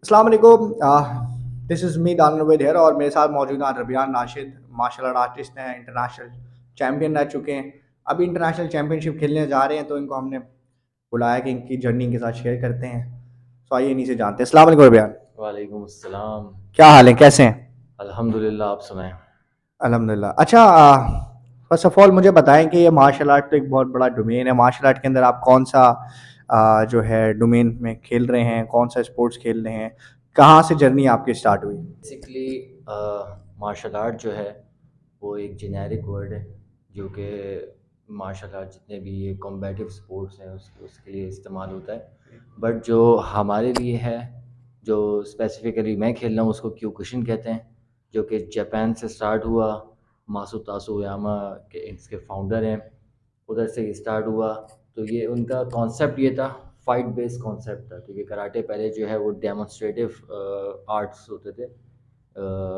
अस्सलाम वालेकुम। This is me Danil here और मेरे साथ मौजूद हैं Rabiyan Nashid, martial art artist हैं, इंटरनेशनल चैंपियन रह चुके हैं। अभी इंटरनेशनल चैंपियनशिप खेलने जा रहे हैं, तो इनको हमने बुलाया कि इनकी जर्नी इनके साथ शेयर करते हैं। तो आइए इन्हीं से जानते हैं। अस्सलाम वालेकुम रबियान, वालेकुम अस्सलाम। क्या हाल है, कैसे हैं? अल्हम्दुलिल्लाह, आप सुनाएं। अल्हम्दुलिल्लाह। अच्छा, फर्स्ट ऑफ ऑल मुझे बताएं कि ये मार्शल आर्ट तो एक बहुत बड़ा डोमेन है। मार्शल आर्ट के अंदर आप कौन सा जो है डोमेन में खेल रहे हैं, कौन सा स्पोर्ट्स खेल रहे हैं, कहाँ से जर्नी आपकी स्टार्ट हुई? बेसिकली मार्शल आर्ट जो है वो एक जेनेरिक वर्ड है जो कि मार्शल आर्ट जितने भी ये कॉम्बैटिव स्पोर्ट्स हैं उसके लिए इस्तेमाल होता है। बट जो हमारे लिए है, जो स्पेसिफिकली मैं खेल रहा हूँ, उसको क्योकुशिन कहते हैं, जो कि जापान से स्टार्ट हुआ। मासुतासु उयामा के इसके फाउंडर हैं, उधर से स्टार्ट हुआ। तो ये उनका कॉन्सेप्ट ये था, फाइट बेस्ड कॉन्सेप्ट था, क्योंकि कराटे पहले जो है वो डेमोन्स्ट्रेटिव आर्ट्स होते थे।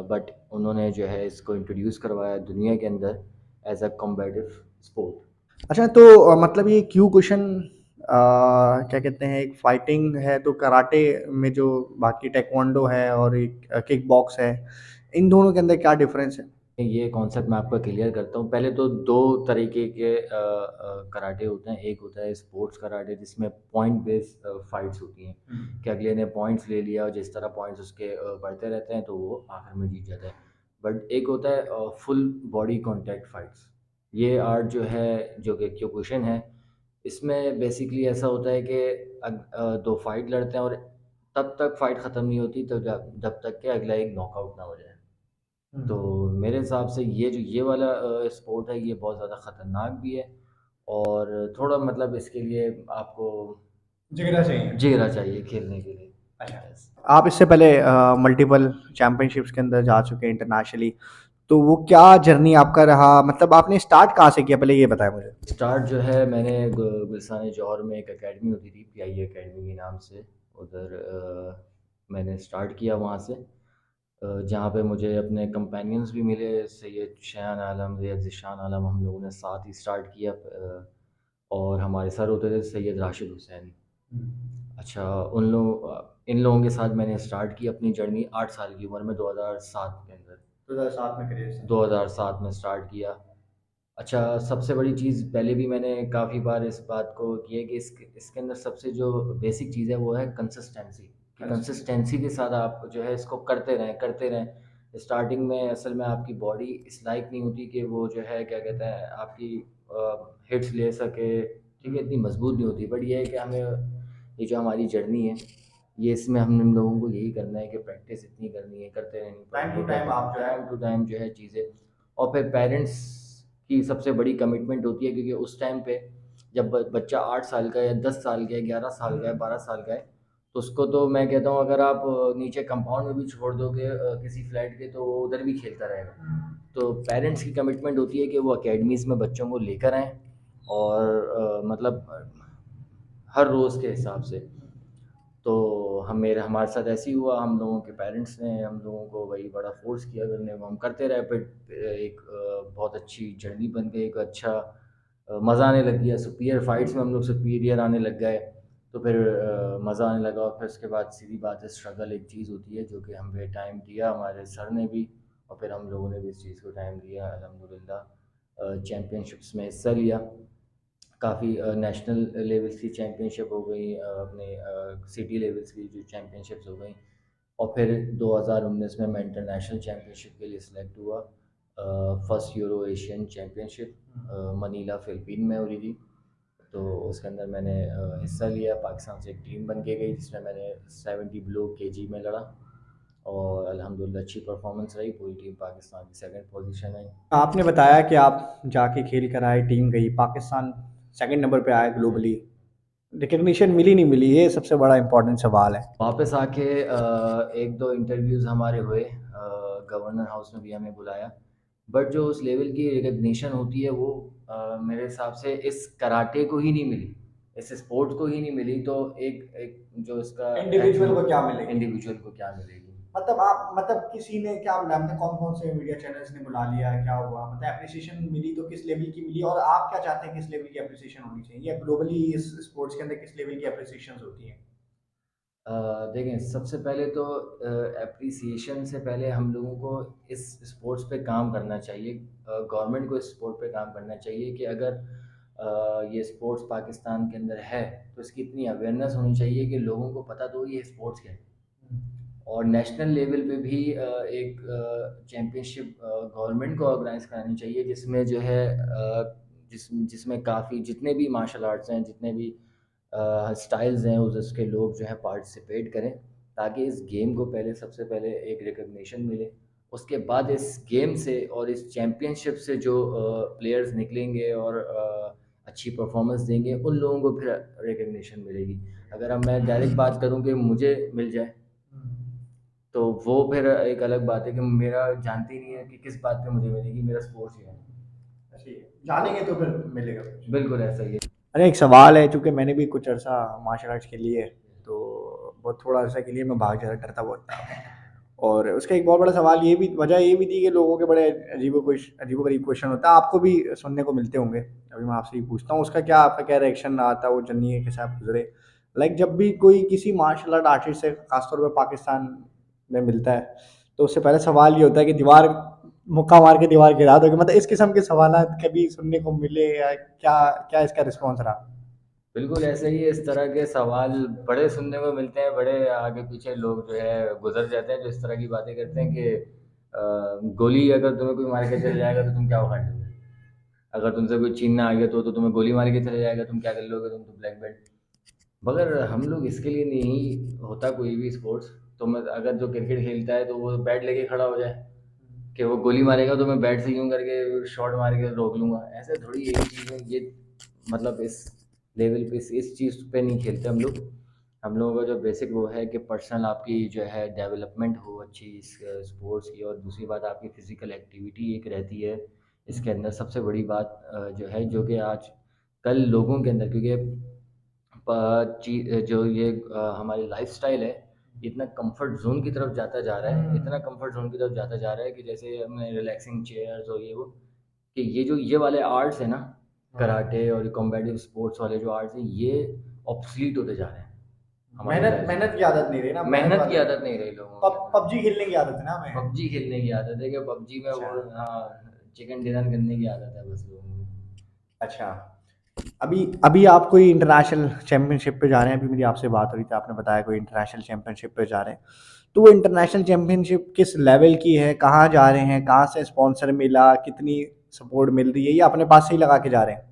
बट उन्होंने जो है इसको इंट्रोड्यूस करवाया दुनिया के अंदर एज अ कॉम्बैटिव स्पोर्ट। अच्छा, तो मतलब ये क्योकुशन क्या कहते हैं, एक फाइटिंग है, तो कराटे में जो बाकी टेक्वांडो है और एक किक बॉक्स है, इन दोनों के अंदर क्या डिफरेंस है? ये कॉन्सेप्ट मैं आपको क्लियर करता हूँ। पहले तो दो तरीके के कराटे होते हैं। एक होता है स्पोर्ट्स कराटे, जिसमें पॉइंट बेस्ड फाइट्स होती हैं कि अगले ने पॉइंट्स ले लिया और जिस तरह पॉइंट्स उसके बढ़ते रहते हैं तो वो आखिर में जीत जाता है। बट एक होता है फुल बॉडी कांटेक्ट फाइट्स। ये आर्ट जो है, जो कि क्योकुशिन है, इसमें बेसिकली ऐसा होता है कि दो फाइट लड़ते हैं और तब तक फाइट ख़त्म नहीं होती तो जब जब तक कि अगला एक नॉकआउट ना हो जाए। तो मेरे हिसाब से ये वाला स्पोर्ट है, ये बहुत ज़्यादा ख़तरनाक भी है। और थोड़ा मतलब इसके लिए आपको जिगरा चाहिए। जिगरा चाहिए खेलने के लिए। अच्छा, यस। आप इससे पहले मल्टीपल चैंपियनशिप्स के अंदर जा चुके हैं इंटरनेशनली, तो वो क्या जर्नी आपका रहा? मतलब आपने स्टार्ट कहाँ से किया, पहले ये बताएं मुझे। स्टार्ट जो है, मैंने गुलसान जौहर में एक एकेडमी होती थी, PI एकेडमी के नाम से। उधर मैंने स्टार्ट किया वहाँ से, जहाँ पे मुझे अपने कंपेनियंस भी मिले, सैयद शान आलम, रियाज ज़ीशान आलम। हम लोगों ने साथ ही स्टार्ट किया। और हमारे सर होते थे सैयद राशिद हुसैन। अच्छा, इन लोगों के साथ मैंने स्टार्ट की अपनी जर्नी 8 साल की उम्र में, 2007 के अंदर। 2007 में करियर से। 2007 में स्टार्ट किया। अच्छा, सबसे बड़ी चीज़ पहले भी मैंने काफ़ी बार इस बात को की है कि इसके अंदर सबसे जो बेसिक चीज़ है वो है कंसिस्टेंसी। कि कंसिस्टेंसी के साथ आप जो है इसको करते रहें। स्टार्टिंग में असल में आपकी बॉडी इस लायक नहीं होती कि वो जो है क्या कहते हैं आपकी हिट्स ले सके, ठीक है, इतनी मजबूत नहीं होती। बट ये है कि हमें ये जो हमारी जर्नी है, ये इसमें हम लोगों को यही करना है कि प्रैक्टिस इतनी करनी है, करते रहनी टाइम टू पड़ेगी, टाइम आप जो है। टाइम टू टाइम जो है चीज़ें। और फिर पेरेंट्स की सबसे बड़ी कमिटमेंट होती है, क्योंकि उस टाइम पे जब बच्चा 8 साल का है या 10 साल का है, 11 साल का है, 12 साल का है, तो उसको तो मैं कहता हूँ अगर आप नीचे कंपाउंड में भी छोड़ दोगे किसी फ्लैट के, तो वो उधर भी खेलता रहेगा। तो पेरेंट्स की कमिटमेंट होती है कि वो अकेडमीज़ में बच्चों को लेकर आएँ, और मतलब हर रोज़ के हिसाब से। तो हमारे साथ ऐसे ही हुआ। हम लोगों के पेरेंट्स ने हम लोगों को वही बड़ा फोर्स किया करने को, हम करते रहे। फिर एक बहुत अच्छी जर्नी बन गई, एक अच्छा मज़ा आने लग गया। सुपीरियर फाइट्स में हम लोग सुपीरियर आने लग गए, तो फिर मज़ा आने लगा। और फिर उसके बाद सीधी बात है, स्ट्रगल एक चीज़ होती है जो कि हमें टाइम दिया हमारे सर ने भी, और फिर हम लोगों ने भी इस चीज़ को टाइम दिया। अल्हम्दुलिल्लाह चैम्पियनशिप्स में हिस्सा लिया। काफ़ी नेशनल लेवल्स की चैम्पियनशिप हो गई, अपने सिटी लेवल्स की जो चैम्पियनशिप्स हो गई। और फिर 2019 में मैं इंटरनेशनल चैम्पियनशिप के लिए सिलेक्ट हुआ। First Euro Asian championship Manila Philippine में हो रही थी। तो उसके अंदर मैंने हिस्सा लिया। पाकिस्तान से एक टीम बन के गई, जिसमें मैंने 70 बिलो केजी में लड़ा, और अल्हम्दुलिल्लाह अच्छी परफॉर्मेंस रही। पूरी टीम पाकिस्तान की सेकंड पोजीशन आई। आपने बताया कि आप जाके खेल कर आए, टीम गई, पाकिस्तान सेकंड नंबर पे आया ग्लोबली। रिकग्निशन मिली नहीं मिली, ये सबसे बड़ा इंपॉर्टेंट सवाल है। वापस आके एक दो इंटरव्यूज़ हमारे हुए, गवर्नर हाउस में भी हमें बुलाया। बट जो उस लेवल की रिकग्निशन होती है वो मेरे हिसाब से इस कराटे को ही नहीं मिली, इस स्पोर्ट को ही नहीं मिली। तो एक एक जो इसका इंडिविजुअल को क्या मिलेगी? इंडिविजुअल को क्या मिलेगी। मतलब आप, मतलब किसी ने क्या बुलाया, मतलब कौन कौन से मीडिया चैनल्स ने बुला लिया, क्या हुआ, मतलब एप्रिसिएशन मिली तो किस लेवल की मिली, और आप क्या चाहते हैं किस लेवल की एप्रिसिएशन होनी चाहिए, या ग्लोबली इस स्पोर्ट्स के अंदर किस लेवल की एप्रिसिएशन होती है? देखें, सबसे पहले तो एप्रिसिएशन से पहले हम लोगों को इस स्पोर्ट्स पे काम करना चाहिए। गवर्नमेंट को इस स्पोर्ट पे काम करना चाहिए कि अगर ये स्पोर्ट्स पाकिस्तान के अंदर है तो इसकी इतनी अवेयरनेस होनी चाहिए कि लोगों को पता तो ये स्पोर्ट्स क्या है। और नेशनल लेवल पे भी एक चैम्पियनशिप गवर्नमेंट को ऑर्गेनाइज करानी चाहिए, जिसमें जो है जिसमें काफ़ी जितने भी मार्शल आर्ट्स हैं, जितने भी स्टाइल्स हैं, उसके लोग जो है पार्टिसिपेट करें, ताकि इस गेम को पहले सबसे पहले एक रिकग्निशन मिले। उसके बाद इस गेम से और इस चैम्पियनशिप से जो प्लेयर्स निकलेंगे और अच्छी परफॉर्मेंस देंगे, उन लोगों को फिर रिकग्निशन मिलेगी। अगर अब मैं डायरेक्ट बात करूं कि मुझे मिल जाए, तो वो फिर एक अलग बात है कि मेरा जानती नहीं है कि किस बात पे मुझे मिलेगी, मेरा स्पोर्ट्स ही है। अच्छी है, जानेंगे तो फिर मिलेगा कुछ। बिल्कुल ऐसा ही है। अरे एक सवाल है, चूंकि मैंने भी कुछ अर्सा मार्शल आर्ट्स के लिए, तो बहुत थोड़ा अर्सा के लिए मैं भाग जाता, डरता बहुत था। और उसका एक बहुत बड़ा सवाल ये भी, वजह ये भी थी कि लोगों के बड़े अजीबो गरीब क्वेश्चन होता है, आपको भी सुनने को मिलते होंगे। अभी मैं आपसे ही पूछता हूँ, उसका क्या, आपका क्या रिएक्शन रहा था वो जर्नी के साथ गुजरे। लाइक जब भी कोई किसी मार्शल आर्ट आर्टिस्ट से खासतौर पर पाकिस्तान में मिलता है, तो उससे पहले सवाल ये होता है कि दीवार, मुक्का मार के दीवार गिरा दोगे, मतलब इस किस्म के सवाल कभी सुनने को मिले, या क्या क्या इसका रिस्पॉन्स रहा। बिल्कुल ऐसे ही इस तरह के सवाल बड़े सुनने को मिलते हैं, बड़े आगे पीछे लोग जो है गुजर जाते हैं जो इस तरह की बातें करते हैं कि गोली अगर तुम्हें कोई मार के चले जाएगा तो तुम क्या उखाड़ लोगे, अगर तुमसे कोई छीनना आ गया तो तुम्हें गोली मार के चले जाएगा, तुम क्या कर लोगे, तुम तो ब्लैक बेल्ट। मगर हम लोग इसके लिए नहीं होता कोई भी स्पोर्ट्स। तो मैं, अगर जो क्रिकेट खेलता है तो वो बैट लेके खड़ा हो जाए कि वो गोली मारेगा तो मैं बैट से यूं करके शॉट मार के रोक लूंगा, ऐसे थोड़ी यही चीज़ है ये। मतलब इस लेवल पे इस चीज़ पे नहीं खेलते हम लोग। हम लोगों का जो बेसिक वो है कि पर्सनल आपकी जो है डेवलपमेंट हो अच्छी इस स्पोर्ट्स की, और दूसरी बात आपकी फिज़िकल एक्टिविटी एक रहती है इसके अंदर। सबसे बड़ी बात जो है, जो कि आज कल लोगों के अंदर, क्योंकि जो ये हमारी लाइफस्टाइल है, इतना कंफर्ट जोन की तरफ जाता जा रहा है, इतना कंफर्ट जोन की तरफ जाता जा रहा है कि जैसे हमने रिलैक्सिंग चेयर्स और ये वो, कि ये वाले आर्ट्स है ना, कराटे और कॉम्बैटिव स्पोर्ट्स वाले जो आर्ट्स हैं, ये ऑब्सलीट होते जा रहे हैं हमारी मेहनत लाइफ मेहनत में। की आदत नहीं रही ना, मेहनत मेहनत की वाले। आदत नहीं रही लोगों के अंदर। पबजी खेलने की आदत है ना हमें। पबजी खेलने की आदत है कि पबजी में अच्छा। वो, हाँ, चिकन डिनर करने की आदत है बस लोगों को। अच्छा, अभी अभी आप कोई इंटरनेशनल चैंपियनशिप पे जा रहे हैं, अभी मेरी आपसे बात हो रही थी, आपने बताया कोई इंटरनेशनल चैंपियनशिप पे जा रहे हैं। तो वो इंटरनेशनल चैंपियनशिप किस लेवल की है, कहाँ जा रहे हैं, कहाँ से स्पॉन्सर मिला, कितनी सपोर्ट मिल रही है, या अपने पास से ही लगा के जा रहे हैं।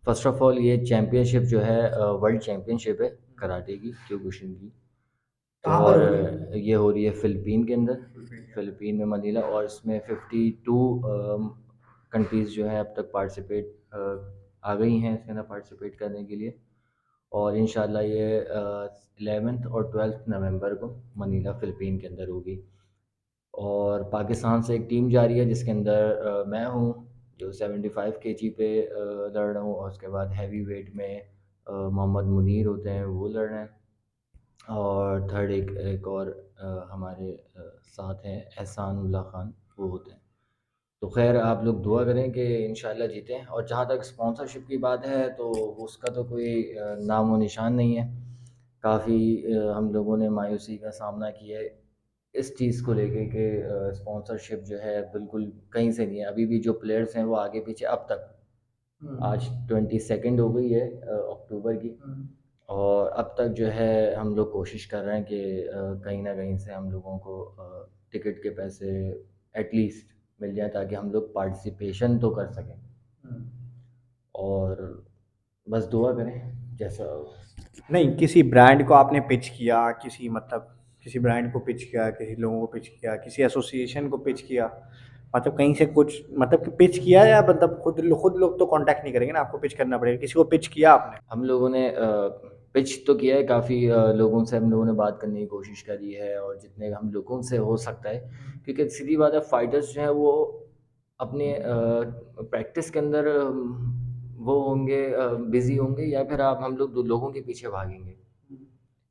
फर्स्ट ऑफ ऑल ये चैम्पियनशिप जो है वर्ल्ड चैम्पियनशिप है कराटे की, क्योकुशिन की। तो कहाँ पर और होगी। ये हो रही है फ़िलिपीन के अंदर, फ़िलिपीन में मनीला, और इसमें 52 कंट्रीज़ जो हैं अब तक पार्टिसिपेट आ गई हैं इसके अंदर पार्टिसिपेट करने के लिए। और इंशाल्लाह ये 11th और 12th नवंबर को मनीला फ़िलिपीन के अंदर होगी। और पाकिस्तान से एक टीम जा रही है जिसके अंदर मैं हूँ, जो 75 केजी पे लड़ रहा हूँ, और उसके बाद हैवी वेट में मोहम्मद मुनीर होते हैं, वो लड़ रहे हैं। और थर्ड एक एक और हमारे साथ हैं एहसान उल्ला ख़ान, वो होते हैं। तो ख़ैर आप लोग दुआ करें कि इंशाल्लाह जीतें। और जहाँ तक स्पॉन्सरशिप की बात है तो उसका तो कोई नामो निशान नहीं है। काफ़ी हम लोगों ने मायूसी का सामना किया है इस चीज़ को लेके कि स्पॉन्सरशिप जो है बिल्कुल कहीं से नहीं है। अभी भी जो प्लेयर्स हैं वो आगे पीछे अब तक, आज 22 हो गई है अक्टूबर की, और अब तक जो है हम लोग कोशिश कर रहे हैं कि कहीं ना कहीं से हम लोगों को टिकट के पैसे एटलीस्ट मिल जाए, ताकि हम लोग पार्टिसिपेशन तो कर सकें। और बस दुआ करें जैसा हो। नहीं, किसी ब्रांड को आपने पिच किया, किसी मतलब किसी ब्रांड को पिच किया, किसी लोगों को पिच किया, किसी एसोसिएशन को पिच किया, मतलब कहीं से कुछ मतलब कि पिच किया, या मतलब खुद लोग तो कांटेक्ट नहीं करेंगे ना, आपको पिच करना पड़ेगा, किसी को पिच किया आपने। हम लोगों ने पिच तो किया है, काफ़ी लोगों से हम लोगों ने बात करने की कोशिश करी है, और जितने हम लोगों से हो सकता है, क्योंकि सीधी बात है, फाइटर्स जो हैं वो अपने प्रैक्टिस के अंदर वो होंगे, बिज़ी होंगे, या फिर आप हम लोग दो लोगों के पीछे भागेंगे।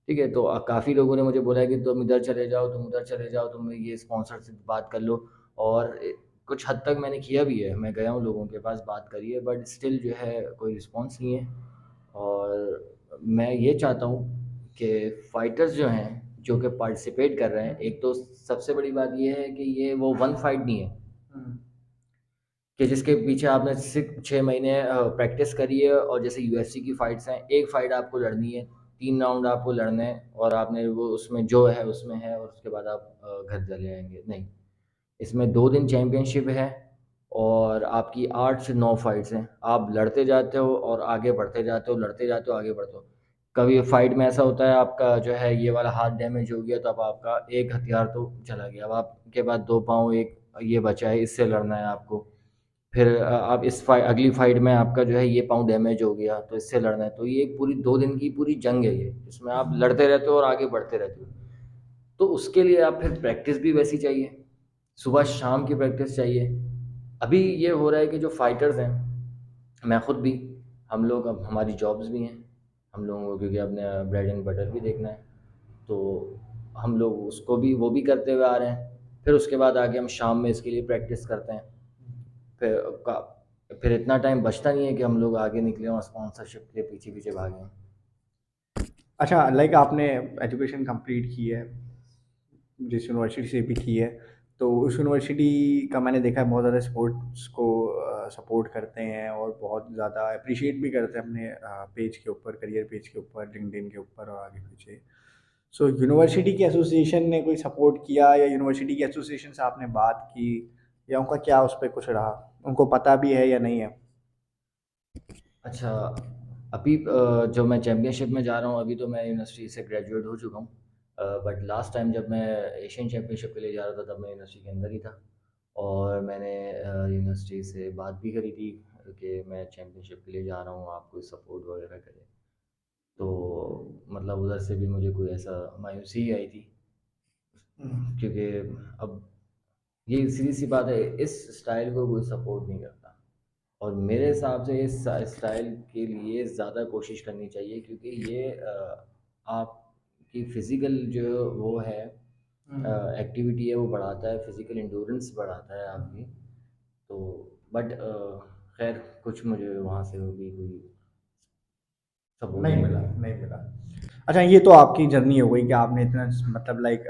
ठीक है, तो काफ़ी लोगों ने मुझे बोला है कि तुम इधर चले जाओ, तुम उधर चले जाओ, तुम ये स्पॉन्सर से बात कर लो। और कुछ हद तक मैंने किया भी है, मैं गया हूँ लोगों के पास, बात करी है, बट स्टिल जो है कोई रिस्पॉन्स नहीं है। और मैं ये चाहता हूँ कि फाइटर्स जो हैं जो कि पार्टिसिपेट कर रहे हैं, एक तो सबसे बड़ी बात ये है कि ये वो वन फाइट नहीं है कि जिसके पीछे आपने सिर्फ 6 महीने प्रैक्टिस करी है, और जैसे यूएफसी की फाइट्स हैं, एक फाइट आपको लड़नी है, 3 राउंड आपको लड़ने हैं और आपने वो उसमें जो है उसमें है, और उसके बाद आप घर चले आएंगे। नहीं, इसमें 2 दिन चैम्पियनशिप है और आपकी 8 से 9 फाइट्स हैं। आप लड़ते जाते हो और आगे बढ़ते जाते हो, लड़ते जाते हो, आगे बढ़ते हो। कभी फाइट में ऐसा होता है आपका जो है ये वाला हाथ डैमेज हो गया, तो अब आपका एक हथियार तो चला गया, अब आपके पास 2 पाँव, एक ये बचा है, इससे लड़ना है आपको। फिर आप अगली फाइट में आपका जो है ये पाँव डैमेज हो गया, तो इससे लड़ना है। तो ये पूरी 2 दिन की पूरी जंग है ये, इसमें आप लड़ते रहते हो और आगे बढ़ते रहते हो। तो उसके लिए आप फिर प्रैक्टिस भी वैसी चाहिए, सुबह शाम की प्रैक्टिस चाहिए। अभी ये हो रहा है कि जो फाइटर्स हैं, मैं खुद भी, हम लोग, अब हमारी जॉब्स भी हैं, हम लोगों को क्योंकि अपने ब्रेड एंड बटर भी देखना है, तो हम लोग उसको भी वो भी करते हुए आ रहे हैं। फिर उसके बाद आगे हम शाम में इसके लिए प्रैक्टिस करते हैं। फिर फिर इतना टाइम बचता नहीं है कि हम लोग आगे निकले और स्पॉन्सरशिप के पीछे पीछे भागें। अच्छा, लाइक आपने एजुकेशन कंप्लीट की है, जिस यूनिवर्सिटी से भी की है, तो उस यूनिवर्सिटी का मैंने देखा है बहुत ज़्यादा स्पोर्ट्स को सपोर्ट करते हैं और बहुत ज़्यादा अप्रिशिएट भी करते हैं अपने पेज के ऊपर, करियर पेज के ऊपर, लिंक्डइन के ऊपर और आगे पीछे। सो यूनिवर्सिटी की एसोसिएशन ने कोई सपोर्ट किया, या यूनिवर्सिटी की एसोसिएशन से आपने बात की, या उनका क्या उस पर कुछ रहा, उनको पता भी है या नहीं है? अच्छा, अभी जो मैं चैम्पियनशिप में जा रहा हूँ, अभी तो मैं यूनिवर्सिटी से ग्रेजुएट हो चुका हूँ। बट लास्ट टाइम जब मैं एशियन चैम्पियनशिप के लिए जा रहा था, तब मैं यूनिवर्सिटी के अंदर ही था, और मैंने यूनिवर्सिटी से बात भी करी थी कि मैं चैम्पियनशिप के लिए जा रहा हूँ, आप कोई सपोर्ट वगैरह करें। तो मतलब उधर से भी मुझे कोई ऐसा मायूसी ही आई थी, क्योंकि अब ये सीधी सी बात है, इस स्टाइल को कोई सपोर्ट नहीं करता। और मेरे हिसाब से इस स्टाइल के लिए ज़्यादा कोशिश करनी चाहिए, क्योंकि ये आपकी फ़िज़िकल जो वो है एक्टिविटी है, वो बढ़ाता है, फ़िज़िकल एंड्योरेंस बढ़ाता है आपकी। तो बट खैर, कुछ मुझे वहाँ से भी कोई सपोर्ट नहीं नहीं मिला, मिला। नहीं मिला। अच्छा, ये तो आपकी जर्नी हो गई कि आपने इतना, मतलब like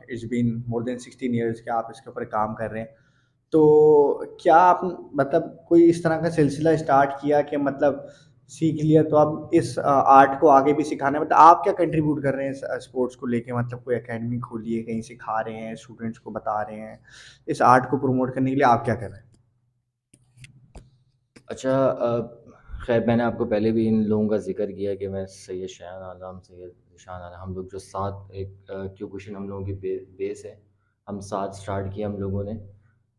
it's been more than 16 years कि आप इसके ऊपर काम कर रहे हैं। तो क्या आप, मतलब कोई इस तरह का सिलसिला स्टार्ट किया कि मतलब सीख लिया तो अब इस आर्ट को आगे भी सिखाना है, मतलब आप क्या कंट्रीब्यूट कर रहे हैं इस स्पोर्ट्स को लेके, मतलब कोई एकेडमी खोली है, कहीं सिखा रहे हैं, स्टूडेंट्स को बता रहे हैं, इस आर्ट को प्रमोट करने के लिए आप क्या कर रहे हैं? अच्छा, खैर मैंने आपको पहले भी इन लोगों का ज़िक्र किया कि मैं सैयद शान आलम, सैयद ज़ीशान आलम, हम लोग जो साथ एक क्यूबेशन हम लोगों की बेस है, हम साथ स्टार्ट किया हम लोगों ने।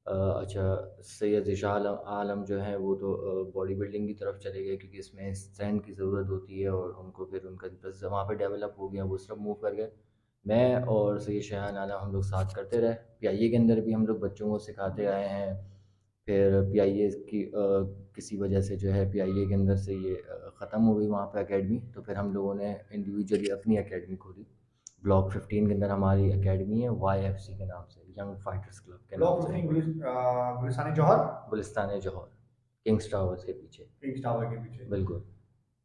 अच्छा, सैयद ज़ीशान आलम आलम जो है वो तो बॉडी बिल्डिंग की तरफ चले गए, क्योंकि इसमें स्ट्रेंथ की ज़रूरत होती है, और उनको फिर उनका इंटरेस्ट वहाँ पे डेवलप हो गया, वो सब मूव कर गए। मैं और सैयद शान आलम हम लोग साथ करते रहे। पीआईए के अंदर भी हम लोग बच्चों को सिखाते आए हैं। फिर पीआईए की किसी वजह से जो है पीआईए के अंदर से ये ख़त्म हो गई वहाँ पे एकेडमी, तो फिर हम लोगों ने इंडिविजुअली अपनी एकेडमी खोली। ब्लॉक 15 के अंदर हमारी एकेडमी है, YFC के नाम से, यंग फाइटर्स क्लब के नाम ब्लॉक से। 15 गुलिस्तान जौहर, गुलिस्तान जौहर, किंग्स टावर्स के पीछे। किंग्स टावर के पीछे। बिल्कुल।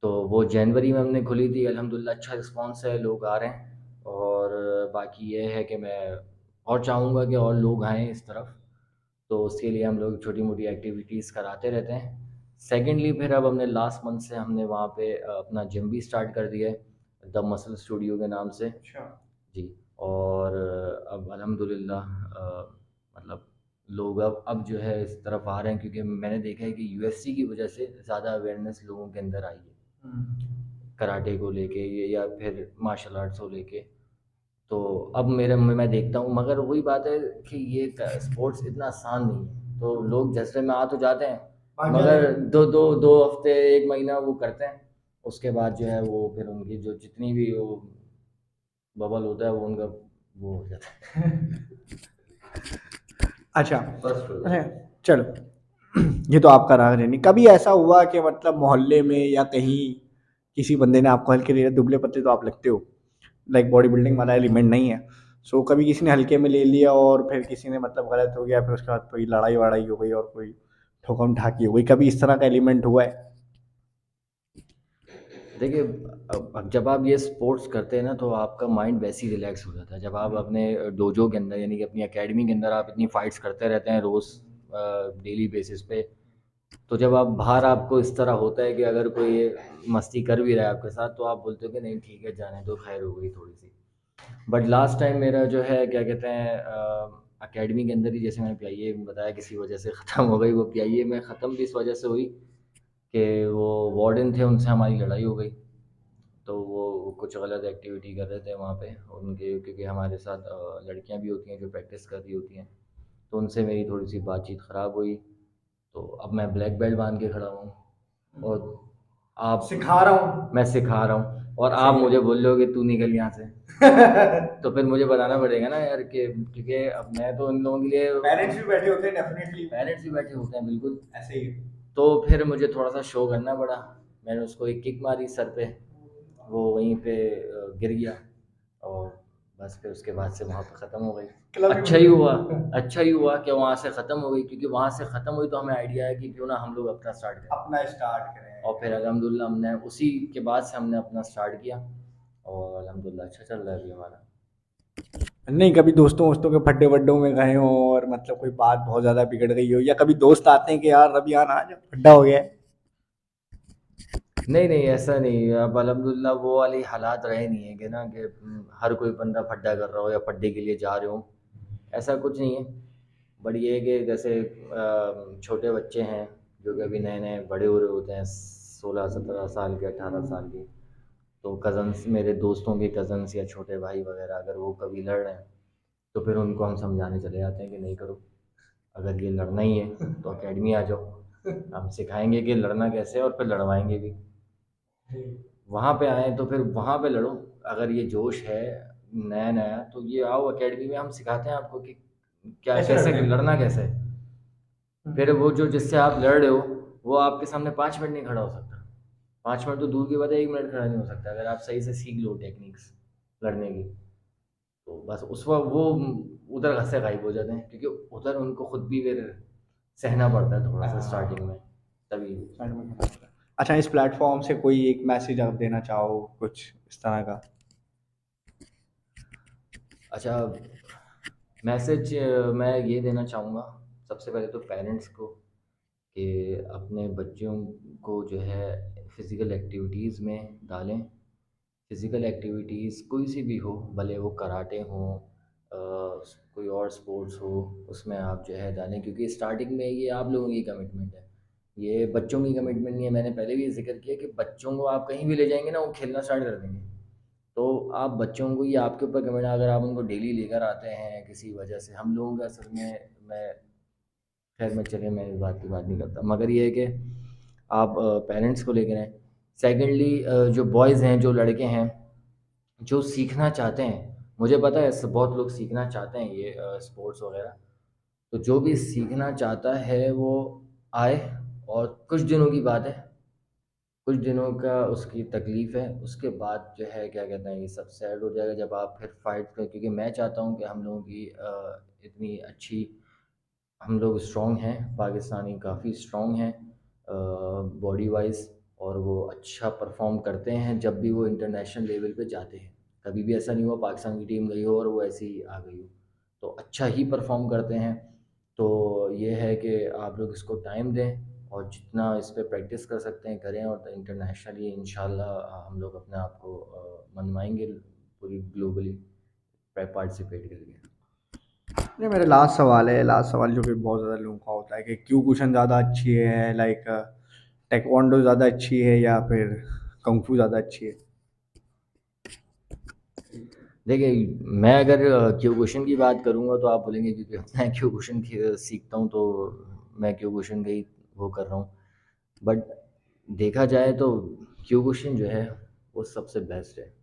तो वो जनवरी में हमने खुली थी, अल्हम्दुलिल्लाह अच्छा रिस्पॉन्स है, लोग आ रहे हैं। और बाकी ये है कि मैं और चाहूँगा कि और लोग आएँ इस तरफ, तो उसके लिए हम लोग छोटी मोटी एक्टिविटीज़ कराते रहते हैं। सेकेंडली, फिर अब हमने लास्ट मंथ से हमने वहाँ पे अपना जिम भी स्टार्ट कर दिया है, द मसल स्टूडियो के नाम से। अच्छा। जी। और अब अल्हम्दुलिल्लाह मतलब लोग अब जो है इस तरफ आ रहे हैं, क्योंकि मैंने देखा है कि यूएफसी की वजह से ज़्यादा अवेयरनेस लोगों के अंदर आई है कराटे को लेके, ये या फिर मार्शल आर्ट्स को लेके। तो अब मेरे मैं देखता हूँ, मगर वही बात है कि ये स्पोर्ट्स इतना आसान नहीं है, तो लोग जज्बे में आ तो जाते हैं, भाग जाते मगर हैं। दो हफ्ते, 1 महीना वो करते हैं, उसके बाद जो है वो फिर उनकी जो जितनी भी वो बबल होता है वो उनका वो हो जाता है। अच्छा, फर्स्ट हो अच्छा, जाता है। चलो। ये तो आपका रहा नहीं, कभी ऐसा हुआ कि मतलब मोहल्ले में या कहीं किसी बंदे ने आपको हल्के ले लिया, दुबले पतले तो आप लगते हो, लाइक बॉडी बिल्डिंग वाला एलिमेंट नहीं है, सो कभी किसी ने हल्के में ले लिया और फिर किसी ने मतलब गलत हो गया, फिर उसके बाद कोई लड़ाई वड़ाई हो गई और कोई ठोकम ठाकी हो गई, कभी इस तरह का एलिमेंट हुआ है? देखिए, अब जब आप ये स्पोर्ट्स करते हैं ना तो आपका माइंड वैसे ही रिलैक्स हो जाता है। जब आप अपने डोजो के अंदर यानी कि अपनी एकेडमी के अंदर आप इतनी फाइट्स करते रहते हैं रोज़ डेली बेसिस पे, तो जब आप बाहर आपको इस तरह होता है कि अगर कोई ये मस्ती कर भी रहा है आपके साथ तो आप बोलते हो कि नहीं ठीक है जाने दो, खैर हो गई थोड़ी सी। बट लास्ट टाइम मेरा जो है क्या कहते हैं एकेडमी के अंदर ही जैसे मैंने पीआईए बताया किसी वजह से ख़त्म हो गई। वो पीआईए में ख़त्म भी इस वजह से हुई कि वो वार्डन थे, उनसे हमारी लड़ाई हो गई। तो वो कुछ गलत एक्टिविटी कर रहे थे वहाँ पे उनके, क्योंकि हमारे साथ लड़कियाँ भी होती हैं जो प्रैक्टिस कर रही होती हैं, तो उनसे मेरी थोड़ी सी बातचीत ख़राब हुई। तो अब मैं ब्लैक बेल्ट बांध के खड़ा हूँ और आप सिखा रहा हूँ। मैं सिखा रहा हूँ और आप सही है। मुझे बोल रहे हो कि तू निकल यहाँ से। तो फिर मुझे बताना पड़ेगा ना यार कि क्योंकि अब मैं तो इन लोगों के लिए पेरेंट्स भी बैठे होते हैं डेफिनेटली। पेरेंट्स भी बैठे होते हैं बिल्कुल। ऐसे ही। तो फिर मुझे थोड़ा सा शो करना पड़ा। मैंने उसको एक किक मारी सर पे, वो वहीं पे गिर गया और बस फिर उसके बाद से वहाँ पे ख़त्म हो गई। क्लब अच्छा ही हुआ, अच्छा ही हुआ कि वहाँ से ख़त्म हो गई, क्योंकि वहाँ से ख़त्म हुई तो हमें आइडिया है कि क्यों ना हम लोग अपना स्टार्ट करें। अपना स्टार्ट करें। और फिर अल्हम्दुलिल्लाह हमने उसी के बाद से हमने अपना स्टार्ट किया और अल्हम्दुलिल्लाह अच्छा चल रहा है अभी हमारा। नहीं, कभी दोस्तों वोस्तों के फड्डे वड्डों में गए हो और मतलब कोई बात बहुत ज्यादा बिगड़ गई हो, या कभी दोस्त आते हैं कि यार रबियान आ जा फड्डा हो गया है? नहीं नहीं ऐसा नहीं, अब अल्हम्दुलिल्लाह वो वाली हालात रहे नहीं है कि ना कि हर कोई बंदा फड्डा कर रहा हो या फड्डे के लिए जा रहे हो, ऐसा कुछ नहीं है। बट ये है कि जैसे छोटे बच्चे हैं जो कि अभी नए नए बड़े हो रहे होते हैं, 16-17 साल के, 18 साल के, तो कज़न्स मेरे दोस्तों के कज़न्स या छोटे भाई वगैरह अगर वो कभी लड़ रहे हैं तो फिर उनको हम समझाने चले जाते हैं कि नहीं करो, अगर ये लड़ना ही है तो अकेडमी आ जाओ, हम सिखाएंगे कि लड़ना कैसे है और फिर लड़वाएंगे भी। वहाँ पे आए तो फिर वहाँ पे लड़ो, अगर ये जोश है नया नया तो ये आओ अकेडमी में, हम सिखाते हैं आपको कि क्या कैसे लड़ना कैसे है। फिर वो जो जिससे आप लड़ रहे हो वो आपके सामने 5 मिनट नहीं खड़ा हो सकता, 5 मिनट तो दूर की बात है, 1 मिनट खड़ा नहीं हो सकता अगर आप सही से सीख लो टेक्निक्स लड़ने की। तो बस उस वक्त वो उधर घर से गायब हो जाते हैं, क्योंकि उधर उनको खुद भी फिर सहना पड़ता है थोड़ा सा स्टार्टिंग में, तभी। अच्छा, इस प्लेटफॉर्म से कोई एक मैसेज आप देना चाहो कुछ इस तरह का? अच्छा, मैसेज मैं ये देना चाहूँगा सबसे पहले तो पेरेंट्स को कि अपने बच्चों को जो है फ़िज़िकल एक्टिविटीज़ में डालें। फ़िज़िकल एक्टिविटीज़ कोई सी भी हो, भले वो कराटे हो कोई और स्पोर्ट्स हो, उसमें आप जो है डालें, क्योंकि स्टार्टिंग में ये आप लोगों की कमिटमेंट है, ये बच्चों की कमिटमेंट नहीं है। मैंने पहले भी ज़िक्र किया कि बच्चों को आप कहीं भी ले जाएंगे ना वो खेलना स्टार्ट कर देंगे। तो आप बच्चों को, ये आपके ऊपर कमिट है, अगर आप उनको डेली लेकर आते हैं किसी वजह से, हम लोगों का असल में मैं खैर मैं चलिए मैं इस बात की बात नहीं करता, मगर ये है कि आप पेरेंट्स को लेकर आएँ। सेकेंडली जो बॉयज़ हैं, जो लड़के हैं जो सीखना चाहते हैं, मुझे पता है बहुत लोग सीखना चाहते हैं ये स्पोर्ट्स वगैरह, तो जो भी सीखना चाहता है वो आए। और कुछ दिनों की बात है, कुछ दिनों का उसकी तकलीफ़ है, उसके बाद जो है क्या कहते हैं ये सब सैड हो जाएगा जब आप फिर फाइट कर, क्योंकि मैं चाहता हूँ कि हम लोगों की इतनी अच्छी, हम लोग स्ट्रॉन्ग हैं, पाकिस्तानी काफ़ी स्ट्रॉन्ग हैं बॉडी वाइज, और वो अच्छा परफॉर्म करते हैं जब भी वो इंटरनेशनल लेवल पे जाते हैं। कभी भी ऐसा नहीं हुआ पाकिस्तान की टीम गई हो और वो ऐसी ही आ गई हो, तो अच्छा ही परफॉर्म करते हैं। तो ये है कि आप लोग इसको टाइम दें और जितना इस पे प्रैक्टिस कर सकते हैं करें, और इंटरनेशनली इंशाल्लाह हम लोग अपने आप को मनवाएंगे पूरी ग्लोबली पार्टिसिपेट करके। ये मेरा लास्ट सवाल है, लास्ट सवाल जो कि बहुत ज़्यादा लोगों का होता है कि क्यों कुशन ज़्यादा अच्छी है, लाइक टेक्वांडो ज़्यादा अच्छी है या फिर कंग फू ज़्यादा अच्छी है? देखिए, मैं अगर क्योकुशिन की बात करूँगा तो आप बोलेंगे क्योंकि मैं क्योकुशिन सीखता हूँ तो मैं क्योकुशिन का ही वो कर रहा हूँ। बट देखा जाए तो क्योकुशिन जो है वो सबसे बेस्ट है।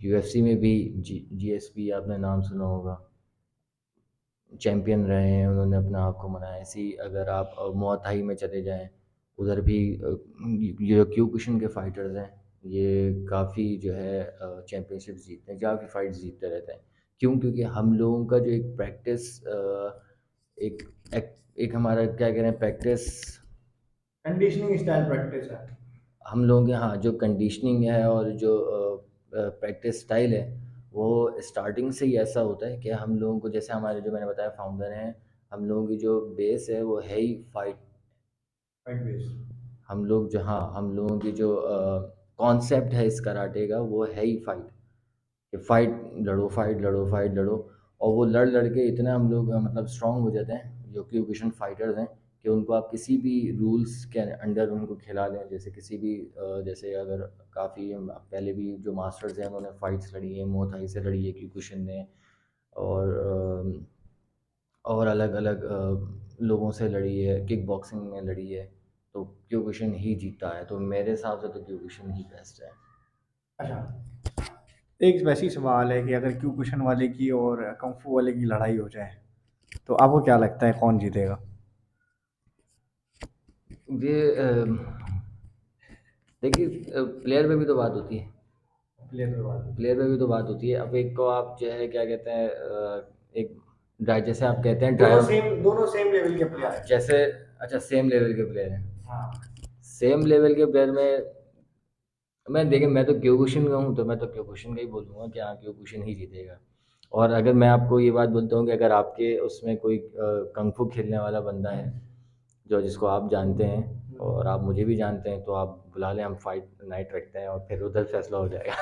यूएफसी में भी जीएसपी आपने नाम सुना होगा, चैम्पियन रहे हैं, उन्होंने अपने आप को मनाया। ऐसे ही अगर आप मुay थाई में चले जाएँ, उधर भी ये जो क्योकुशिन के फाइटर्स हैं ये काफ़ी जो है चैम्पियनशिप्स जीतते हैं, काफ़ी फाइट्स जीतते रहते हैं। क्यों? क्योंकि हम लोगों का जो एक प्रैक्टिस एक एक एक हमारा क्या कह रहे हैं प्रैक्टिस, कंडीशनिंग स्टाइल प्रैक्टिस है। हम लोगों के हाँ जो कंडीशनिंग है और जो प्रैक्टिस स्टाइल है वो स्टार्टिंग से ही ऐसा होता है कि हम लोगों को, जैसे हमारे जो मैंने बताया फाउंडर हैं, हम लोगों की जो बेस है वो है ही फाइट। Fight base. हम लोग जो हाँ हम लोगों की जो कॉन्सेप्ट है इस कराटे का वो है ही फाइट, कि फाइट लड़ो, फाइट लड़ो, फाइट लड़ो। और वो लड़ लड़ के इतना हम लोग मतलब स्ट्रांग हो जाते हैं जो क्योकुशिन फाइटर्स हैं, कि उनको आप किसी भी रूल्स के अंडर उनको खिला लें। जैसे किसी भी जैसे अगर काफ़ी पहले भी जो मास्टर्स हैं उन्होंने फाइट्स लड़ी हैं, मुay थाई से लड़ी है क्योकुशिन ने, और और अलग अलग लोगों से लड़ी है, किक बॉक्सिंग में लड़ी है, तो क्योकुशिन ही जीता है। तो मेरे हिसाब से तो क्योकुशिन ही बेस्ट है। अच्छा, एक वैसी सवाल है कि अगर क्यूकुशन वाले की और कंफू वाले की लड़ाई हो जाए तो आपको क्या लगता है कौन जीतेगा? ये देखिए प्लेयर पे भी तो बात होती है। प्लेयर पे बात होती प्लेयर पे भी तो बात होती है। अब एक को आप जो है क्या कहते हैं एक ड्राइ जैसे आप कहते हैं है। ड्राइवर, दोनों सेम लेवल के प्लेयर हैं। जैसे अच्छा सेम लेवल के प्लेयर हैं। हाँ। सेम लेवल के प्लेयर में मैं देखिए मैं तो क्योकुशिन का हूँ, तो मैं तो क्योकुशिन का ही बोलूँगा कि हाँ क्योकुशिन ही जीतेगा। और अगर मैं आपको ये बात बोलता हूँ कि अगर आपके उसमें कोई कंग फू खेलने वाला बंदा है जो जिसको आप जानते हैं और आप मुझे भी जानते हैं, तो आप बुला लें, हम फाइट नाइट रखते हैं और फिर उधर फैसला हो जाएगा।